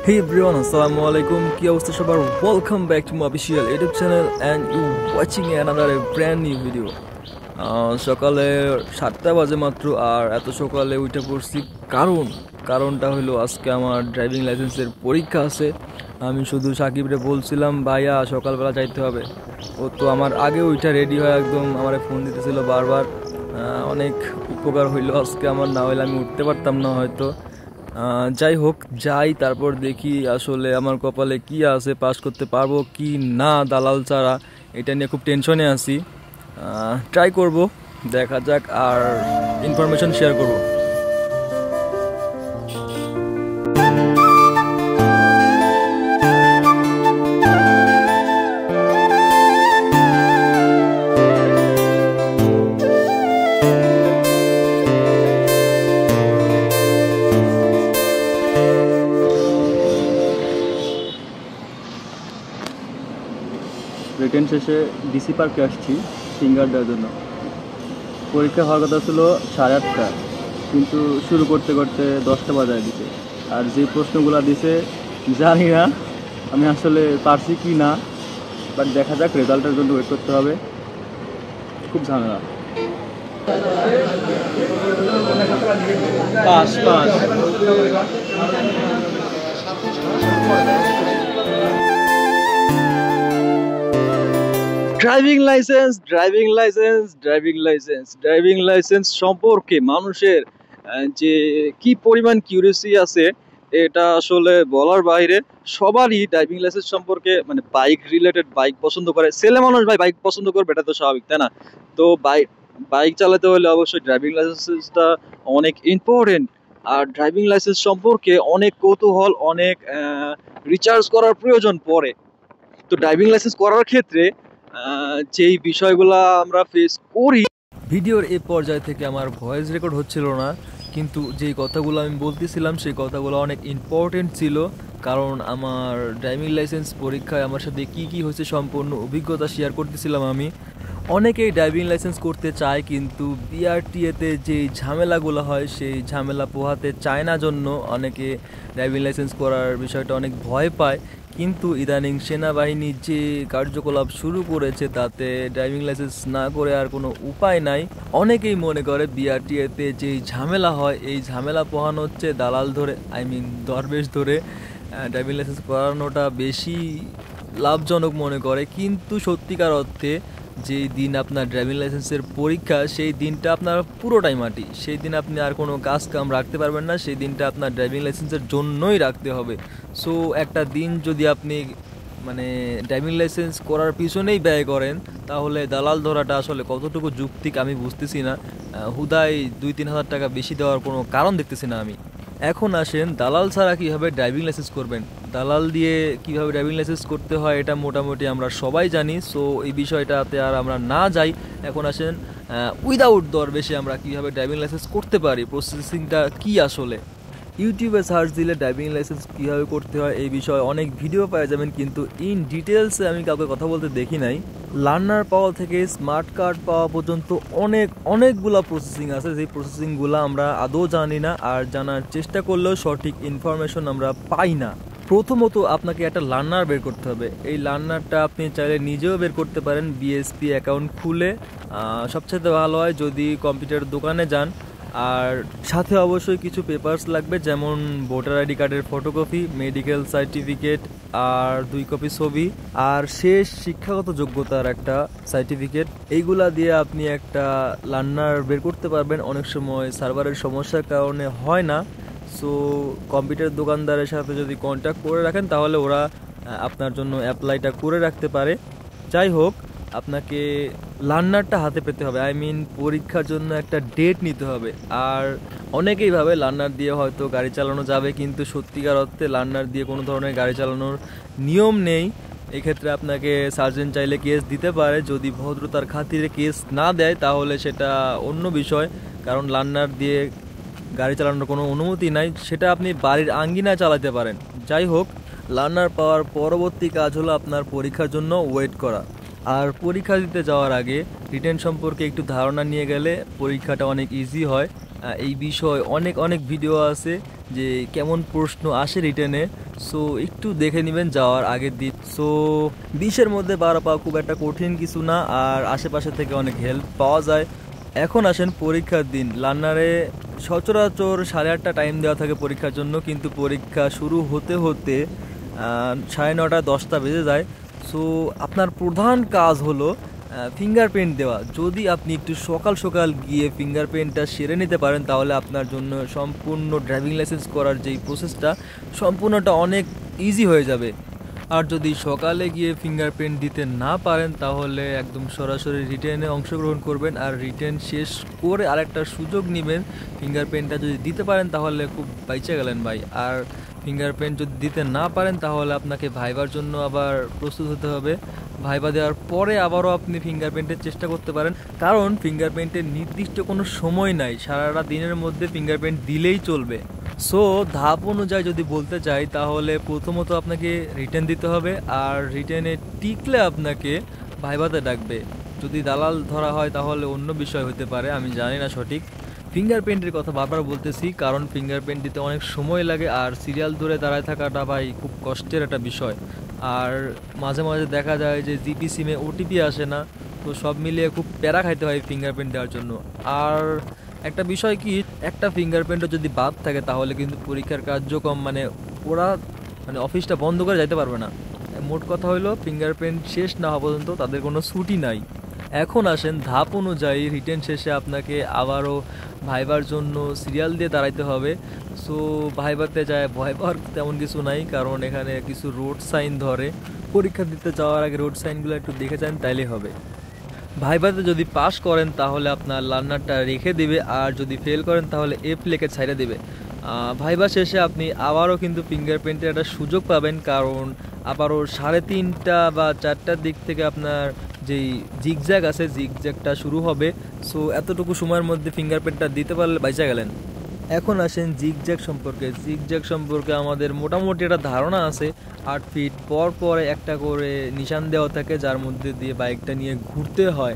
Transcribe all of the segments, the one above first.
Hey everyone, Assalamualaikum. কি অবস্থা সবার? Welcome back to my official YouTube channel and you watching another brand new video. সকালে 7টা বাজে মাত্র আর এত সকালে উঠে পড়ছি কারণটা হলো আজকে আমার ড্রাইভিং লাইসেন্সের পরীক্ষা আছে। আমি শুধু সাকিবরে বলছিলাম ভাইয়া সকালবেলা যাইতে হবে। ও তো আমার আগে ওইটা রেডি হয়ে একদম আমার ফোন দিতেছিল বারবার। অনেক উপকার হইলো আজকে আমার, না হইলে আমি উঠতে পারতাম না হয়তো। যাই হোক, তারপর দেখি আসলে আমার কপালে কি আছে, পাস করতে পারবো কি না দালাল ছাড়া, এটা নিয়ে খুব টেনশনে আছি। ট্রাই করব, দেখা যাক, আর ইনফরমেশন শেয়ার করব। রিটেন শেষে ডিসি পার্কে আসছি ফিঙ্গার দেওয়ার জন্য। পরীক্ষা হওয়ার কথা ছিল 8:30, কিন্তু শুরু করতে করতে 10টা বাজায় দিছে। আর যে প্রশ্নগুলো দিছে জানি না আমি আসলে পারছি কি না, বাট দেখা যাক, রেজাল্টের জন্য ওয়েট করতে হবে। খুব ঝামেলা। পাস ড্রাইভিং লাইসেন্স সম্পর্কে মানুষের যে কি পরিমাণ কিউরিয়াসি আছে এটা আসলে বলার বাইরে। সবারই ড্রাইভিং লাইসেন্স সম্পর্কে, মানে বাইক রিলেটেড, বাইক পছন্দ করে ছেলে মানুষ, ভাই বাইক পছন্দ করবে, এটা তো স্বাভাবিক, তাই না? তো বাইক চালাতে হলে অবশ্যই ড্রাইভিং লাইসেন্সটা অনেক ইম্পর্টেন্ট। আর ড্রাইভিং লাইসেন্স সম্পর্কে অনেক কৌতূহল, অনেক রিচার্জ করার প্রয়োজন পড়ে। তো ড্রাইভিং লাইসেন্স করার ক্ষেত্রে যেই বিষয়গুলো আমরা ফেস করি, ভিডিওর এই পর্যায় থেকে আমার ভয়েস রেকর্ড হচ্ছিল না, কিন্তু যেই কথাগুলো আমি বলতেছিলাম সেই কথাগুলো অনেক ইম্পর্টেন্ট ছিল। কারণ আমার ড্রাইভিং লাইসেন্স পরীক্ষায় আমার সাথে কি হয়েছে সম্পূর্ণ অভিজ্ঞতা শেয়ার করতেছিলাম আমি। অনেকেই ড্রাইভিং লাইসেন্স করতে চায়, কিন্তু বিআরটিএতে যেই ঝামেলাগুলো হয় সেই ঝামেলা পোহাতে চায় না জন্য অনেকে ড্রাইভিং লাইসেন্স করার বিষয়টা অনেক ভয় পায়। কিন্তু ইদানিং সেনাবাহিনী যে কার্যকলাপ শুরু করেছে তাতে ড্রাইভিং লাইসেন্স না করে আর কোনো উপায় নাই। অনেকেই মনে করে বিআরটিএতে যেই ঝামেলা হয় এই ঝামেলা পোহানো হচ্ছে দালাল ধরে, দরবেশ ধরে ড্রাইভিং লাইসেন্স করানোটা বেশি লাভজনক মনে করে। কিন্তু সত্যিকার অর্থে যেই দিন আপনার ড্রাইভিং লাইসেন্সের পরীক্ষা সেই দিনটা আপনার পুরোটাই মাটি। সেই দিন আপনি আর কোনো কাজ কাম রাখতে পারবেন না, সেই দিনটা আপনার ড্রাইভিং লাইসেন্সের জন্যই রাখতে হবে। সো একটা দিন যদি আপনি মানে ড্রাইভিং লাইসেন্স করার পিছনেই ব্যয় করেন তাহলে দালাল ধরাটা আসলে কতটুকু যৌক্তিক আমি বুঝতেছি না। হুদাই 2-3 হাজার টাকা বেশি দেওয়ার কোনো কারণ দেখতেছি না আমি। এখন আসেন, দালাল ছাড়া কীভাবে ড্রাইভিং লাইসেন্স করবেন, দালাল দিয়ে কিভাবে ড্রাইভিং লাইসেন্স করতে হয় এটা মোটামুটি আমরা সবাই জানি। সো এই বিষয়টাতে আর আমরা না যাই। এখন আসেন, উইদাউট দরবেশে আমরা কীভাবে ড্রাইভিং লাইসেন্স করতে পারি, প্রসেসিংটা কি আসলে। ইউটিউবে সার্চ দিলে ড্রাইভিং লাইসেন্স কীভাবে করতে হয় এই বিষয়ে অনেক ভিডিও পাওয়া যাবেন, কিন্তু ইন ডিটেলসে আমি কাউকে কথা বলতে দেখি নাই। লার্নার পাওয়া থেকে স্মার্ট কার্ড পাওয়া পর্যন্ত অনেকগুলা প্রসেসিং আছে, যেই প্রসেসিংগুলো আমরা আদৌ জানি না, আর জানার চেষ্টা করলেও সঠিক ইনফরমেশন আমরা পাই না। প্রথমত আপনাকে একটা লার্নার বের করতে হবে। এই লার্নারটা আপনি চাইলে নিজেও বের করতে পারেন বিএসপি অ্যাকাউন্ট খুলে। সবচেয়ে ভালো হয় যদি কম্পিউটার দোকানে যান। আর সাথে অবশ্যই কিছু পেপারস লাগবে, যেমন ভোটার আইডি কার্ডের ফটোকপি, মেডিকেল সার্টিফিকেট, আর 2 কপি ছবি, আর শেষ শিক্ষাগত যোগ্যতার একটা সার্টিফিকেট। এইগুলা দিয়ে আপনি একটা লার্নার বের করতে পারবেন। অনেক সময় সার্ভারের সমস্যার কারণে হয় না। সো কম্পিউটার দোকানদারের সাথে যদি কন্ট্যাক্ট করে রাখেন তাহলে ওরা আপনার জন্য অ্যাপ্লাইটা করে রাখতে পারে। যাই হোক, আপনাকে লার্নারটা হাতে পেতে হবে, পরীক্ষার জন্য একটা ডেট নিতে হবে। আর অনেকেই ভাবে লার্নার দিয়ে হয়তো গাড়ি চালানো যাবে, কিন্তু সত্যিকার অর্থে লার্নার দিয়ে কোনো ধরনের গাড়ি চালানোর নিয়ম নেই। এক্ষেত্রে আপনাকে সার্জেন্ট চাইলে কেস দিতে পারে, যদি ভদ্রতার খাতিরে কেস না দেয় তাহলে সেটা অন্য বিষয়। কারণ লার্নার দিয়ে গাড়ি চালানোর কোনো অনুমতি নাই, সেটা আপনি বাড়ির আঙ্গিনায় চালাতে পারেন। যাই হোক, লার্নার পাওয়ার পরবর্তী কাজ হলো আপনার পরীক্ষার জন্য ওয়েট করা। আর পরীক্ষা দিতে যাওয়ার আগে রিটেন সম্পর্কে একটু ধারণা নিয়ে গেলে পরীক্ষাটা অনেক ইজি হয়। এই বিষয় অনেক ভিডিও আছে যে কেমন প্রশ্ন আসে রিটেনে। সো একটু দেখে নেবেন যাওয়ার আগের দিন। সো 20-এর মধ্যে 12 পাওয়া খুব একটা কঠিন কিছু না, আর আশেপাশে থেকে অনেক হেল্প পাওয়া যায়। এখন আসেন পরীক্ষার দিন। লার্নারে সচরাচর 8:30টা টাইম দেওয়া থাকে পরীক্ষার জন্য, কিন্তু পরীক্ষা শুরু হতে হতে 9:30 10টা বেজে যায়। সো আপনার প্রধান কাজ হলো ফিঙ্গারপ্রিন্ট দেওয়া। যদি আপনি একটু সকাল সকাল গিয়ে ফিঙ্গারপ্রিন্টটা সেরে নিতে পারেন তাহলে আপনার জন্য সম্পূর্ণ ড্রাইভিং লাইসেন্স করার যেই প্রসেসটা সম্পূর্ণটা অনেক ইজি হয়ে যাবে। আর যদি সকালে গিয়ে ফিঙ্গারপ্রিন্ট দিতে না পারেন তাহলে একদম সরাসরি রিটেনে অংশগ্রহণ করবেন, আর রিটেন শেষ করে আরেকটা সুযোগ নেবেন। ফিঙ্গারপ্রিন্টটা যদি দিতে পারেন তাহলে খুব বাইচে গেলেন ভাই। আর ফিঙ্গারপ্রিন্ট যদি দিতে না পারেন তাহলে আপনাকে ভাইবার জন্য আবার প্রস্তুত হতে হবে। ভাইবা দেওয়ার পরে আবারও আপনি ফিঙ্গারপ্রিন্টের চেষ্টা করতে পারেন, কারণ ফিঙ্গারপ্রিন্টের নির্দিষ্ট কোনো সময় নাই, সারাটা দিনের মধ্যে ফিঙ্গারপ্রিন্ট দিলেই চলবে। সো ধাপ অনুযায়ী যদি বলতে চাই তাহলে প্রথমত আপনাকে রিটেন দিতে হবে, আর রিটেনে টিকলে আপনাকে ভাইভাতে ডাকবে। যদি দালাল ধরা হয় তাহলে অন্য বিষয় হতে পারে, আমি জানি না সঠিক। ফিঙ্গারপ্রিন্টের কথা বারবার বলতেছি কারণ ফিঙ্গারপ্রিন্ট দিতে অনেক সময় লাগে, আর সিরিয়াল ধরে দাঁড়ায় থাকাটা ভাই খুব কষ্টের একটা বিষয়। আর মাঝে মাঝে দেখা যায় যে জিপি সিমে ওটিপি আসে না, তো সব মিলিয়ে খুব প্যারা খাইতে হয় ফিঙ্গারপ্রিন্ট দেওয়ার জন্য। আর একটা বিষয় কি, একটা ফিঙ্গারপ্রিন্টও যদি বাদ থাকে তাহলে কিন্তু পরীক্ষার কার্যক্রম ওরা অফিসটা বন্ধ করে যাইতে পারবে না। মোট কথা হলো ফিঙ্গারপ্রিন্ট শেষ না হওয়া পর্যন্ত তাদের কোনো ছুটি নাই। এখন আসেন ধাপ অনুযায়ী। রিটেন শেষে আপনাকে আবারও ভাইবার জন্য সিরিয়াল দিয়ে দাঁড়াইতে হবে। সো ভাইবাতে যায় ভয় পাওয়ার তেমন কিছু নাই, কারণ এখানে কিছু রোড সাইন ধরে। পরীক্ষা দিতে যাওয়ার আগে রোড সাইনগুলো একটু দেখে যান, তাইলে হবে। ভাইভাতে যদি পাস করেন তাহলে আপনার লার্নারটা রেখে দিবে, আর যদি ফেল করেন তাহলে এফ লেখে ছাইড়ে দেবে। ভাইভা শেষে আপনি আবারও কিন্তু ফিঙ্গারপ্রিন্টের একটা সুযোগ পাবেন, কারণ আবারও 3:30 বা 4টার দিক থেকে আপনার যেই জিগজ্যাগ আছে জিগজ্যাগটা শুরু হবে। সো এতটুকু সময়ের মধ্যে ফিঙ্গারপ্রিন্টটা দিতে পারলে বাইচা গেলেন। এখন আসেন জিগজ্যাগ সম্পর্কে। জিগজ্যাগ সম্পর্কে আমাদের মোটামুটি একটা ধারণা আছে। 8 ফিট পর পরে একটা করে নিশান দেওয়া থাকে যার মধ্যে দিয়ে বাইকটা নিয়ে ঘুরতে হয়।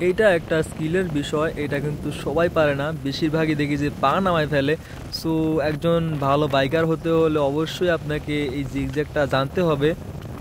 এইটা একটা স্কিলের বিষয়, এটা কিন্তু সবাই পারে না, বেশিরভাগই দেখি যে পা নামায় ফেলে। সো একজন ভালো বাইকার হতে হলে অবশ্যই আপনাকে এই জিগজ্যাগটা জানতে হবে।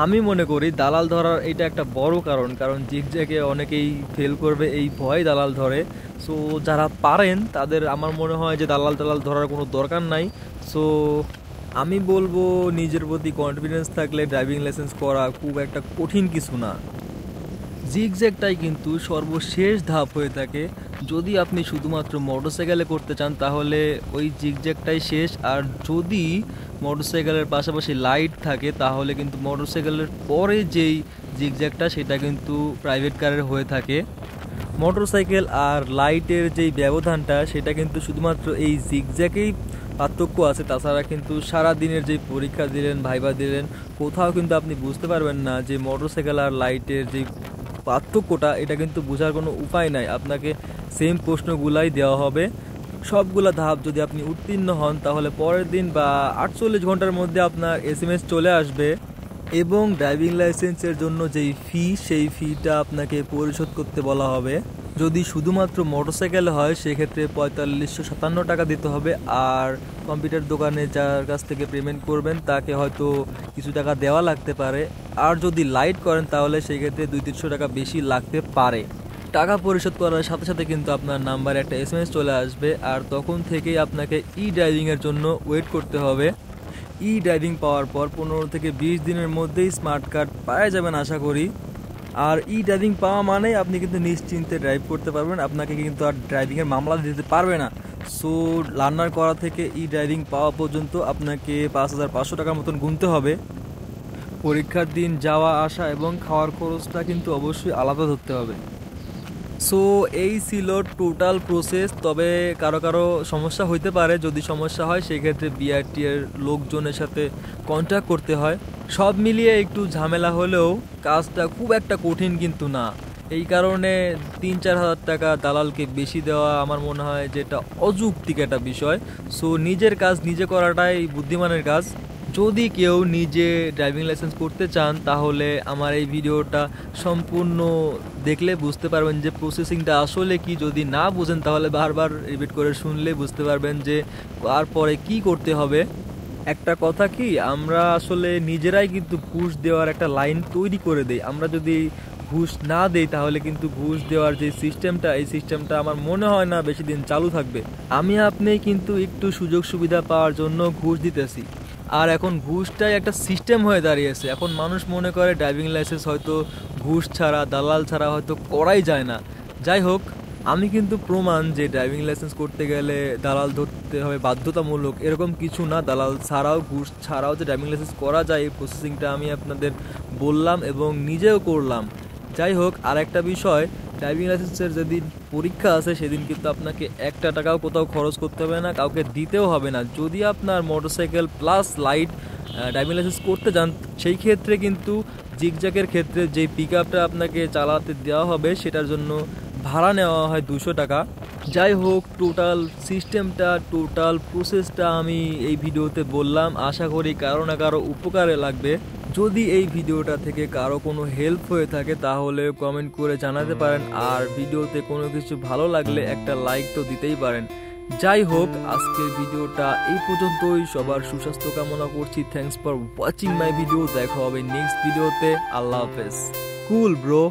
আমি মনে করি দালাল ধরার এটা একটা বড় কারণ জিগজ্যাগে অনেকেই ফেল করবে এই ভয় দালাল ধরে। সো যারা পারেন তাদের আমার মনে হয় যে দালাল ধরার কোনো দরকার নাই। সো আমি বলবো নিজের প্রতি কনফিডেন্স থাকলে ড্রাইভিং লাইসেন্স করা খুব একটা কঠিন কিছু না। জিগজ্যাগটাই কিন্তু সর্বশেষ ধাপ হয়ে থাকে। যদি আপনি শুধুমাত্র মোটরসাইকেলে করতে চান তাহলে ওই জিগজ্যাগটাই শেষ, আর যদি মোটরসাইকেলের পাশাপাশি লাইট থাকে তাহলে কিন্তু মোটরসাইকেলের পরে যেই জিগজ্যাগটা সেটা কিন্তু প্রাইভেট কারের হয়ে থাকে। মোটরসাইকেল আর লাইটের যেই ব্যবধানটা সেটা কিন্তু শুধুমাত্র এই জিগজ্যাগেই পার্থক্য আছে, তাছাড়া কিন্তু সারা দিনের যেই পরীক্ষা দিলেন ভাইবা দিলেন কোথাও কিন্তু আপনি বুঝতে পারবেন না যে মোটরসাইকেল আর লাইটের যেই পার্থক্যটা, এটা কিন্তু বোঝার কোনো উপায় নাই। আপনাকে সেম প্রশ্নগুলাই দেওয়া হবে। সবগুলা ধাপ যদি আপনি উত্তীর্ণ হন তাহলে পরের দিন বা 48 ঘন্টার মধ্যে আপনার SMS চলে আসবে, এবং ড্রাইভিং লাইসেন্সের জন্য যেই ফি সেই ফিটা আপনাকে পরিশোধ করতে বলা হবে। যদি শুধুমাত্র মোটরসাইকেল হয় সেক্ষেত্রে 4557 টাকা দিতে হবে, আর কম্পিউটার দোকানে যার কাছ থেকে পেমেন্ট করবেন তাকে হয়তো কিছু টাকা দেওয়া লাগতে পারে। আর যদি লাইট করেন তাহলে সেক্ষেত্রে 200-300 টাকা বেশি লাগতে পারে। টাকা পরিশোধ করার সাথে সাথে কিন্তু আপনার নাম্বারে একটা SMS চলে আসবে, আর তখন থেকেই আপনাকে ড্রাইভিংয়ের জন্য ওয়েট করতে হবে। ড্রাইভিং পাওয়ার পর 15 থেকে 20 দিনের মধ্যেই স্মার্ট কার্ড পাওয়া যাবেন আশা করি। আর ড্রাইভিং পাওয়া মানেই আপনি কিন্তু নিশ্চিন্তে ড্রাইভ করতে পারবেন, আপনাকে কিন্তু আর ড্রাইভিংয়ের মামলা দিতে পারবে না। সো লার্নার করা থেকে ড্রাইভিং পাওয়া পর্যন্ত আপনাকে 5500 টাকার মতন গুনতে হবে। পরীক্ষার দিন যাওয়া আসা এবং খাওয়ার খরচটা কিন্তু অবশ্যই আলাদা ধরতে হবে। সো এই ছিল টোটাল প্রসেস। তবে কারো কারো সমস্যা হইতে পারে, যদি সমস্যা হয় সেক্ষেত্রে বিআরটি এর লোকজনের সাথে কন্ট্যাক্ট করতে হয়। সব মিলিয়ে একটু ঝামেলা হলেও কাজটা খুব একটা কঠিন কিন্তু না। এই কারণে 3-4 হাজার টাকা দালালকে বেশি দেওয়া আমার মনে হয় যে এটা অযৌক্তিক একটা বিষয়। সো নিজের কাজ নিজে করাটাই বুদ্ধিমানের কাজ। যদি কেউ নিজে ড্রাইভিং লাইসেন্স করতে চান তাহলে আমার এই ভিডিওটা সম্পূর্ণ দেখলে বুঝতে পারবেন যে প্রসেসিংটা আসলে কি। যদি না বুঝেন তাহলে বারবার রিপিট করে শুনলে বুঝতে পারবেন যে তারপরে কি করতে হবে। একটা কথা কি, আমরা আসলে নিজেরাই কিন্তু ঘুষ দেওয়ার একটা লাইন তৈরি করে দেই। আমরা যদি ঘুষ না দেই তাহলে কিন্তু ঘুষ দেওয়ার যে সিস্টেমটা, এই সিস্টেমটা আমার মনে হয় না বেশি দিন চালু থাকবে। আমি আপনি কিন্তু একটু সুযোগ সুবিধা পাওয়ার জন্য ঘুষ দিতেছি, আর এখন ঘুষটাই একটা সিস্টেম হয়ে দাঁড়িয়েছে। এখন মানুষ মনে করে ড্রাইভিং লাইসেন্স হয়তো ঘুষ ছাড়া, দালাল ছাড়া হয়তো করাই যায় না। যাই হোক, আমি কিন্তু প্রমাণ যে ড্রাইভিং লাইসেন্স করতে গেলে দালাল ধরতে হবে বাধ্যতামূলক, এরকম কিছু না। দালাল ছাড়াও, ঘুষ ছাড়াও যে ড্রাইভিং লাইসেন্স করা যায়, এই প্রসেসিংটা আমি আপনাদের বললাম এবং নিজেও করলাম। যাই হোক, আর একটা বিষয়, ড্রাইভিং লাইসেন্সের যেদিন পরীক্ষা আছে সেদিন কিন্তু আপনাকে একটা টাকাও কোথাও খরচ করতে হবে না, কাউকে দিতেও হবে না। যদি আপনার motorcycle plus light driving licence করতে যান, সেই ক্ষেত্রে কিন্তু জিগজ্যাগের ক্ষেত্রে যে পিক আপটা আপনাকে চালাতে দেওয়া হবে সেটার জন্য ভাড়া নেওয়া হয় 200 টাকা। যাই হোক, টোটাল সিস্টেমটা, টোটাল প্রসেসটা আমি এই ভিডিওতে বললাম। আশা করি কারো না কারো উপকারে লাগবে। যদি এই ভিডিওটা থেকে কারো কোনো হেল্প হয়ে থাকে তাহলে কমেন্ট করে জানাতে পারেন, আর ভিডিওতে কোনো কিছু ভালো লাগলে একটা লাইক তো দিতেই পারেন। যাই হোক, আজকের ভিডিওটা এই পর্যন্তই। সবার সুস্বাস্থ্য কামনা করছি। Thanks for watching my video. দেখা হবে নেক্সট ভিডিওতে। আল্লাহ হাফেজ। কুল ব্রো।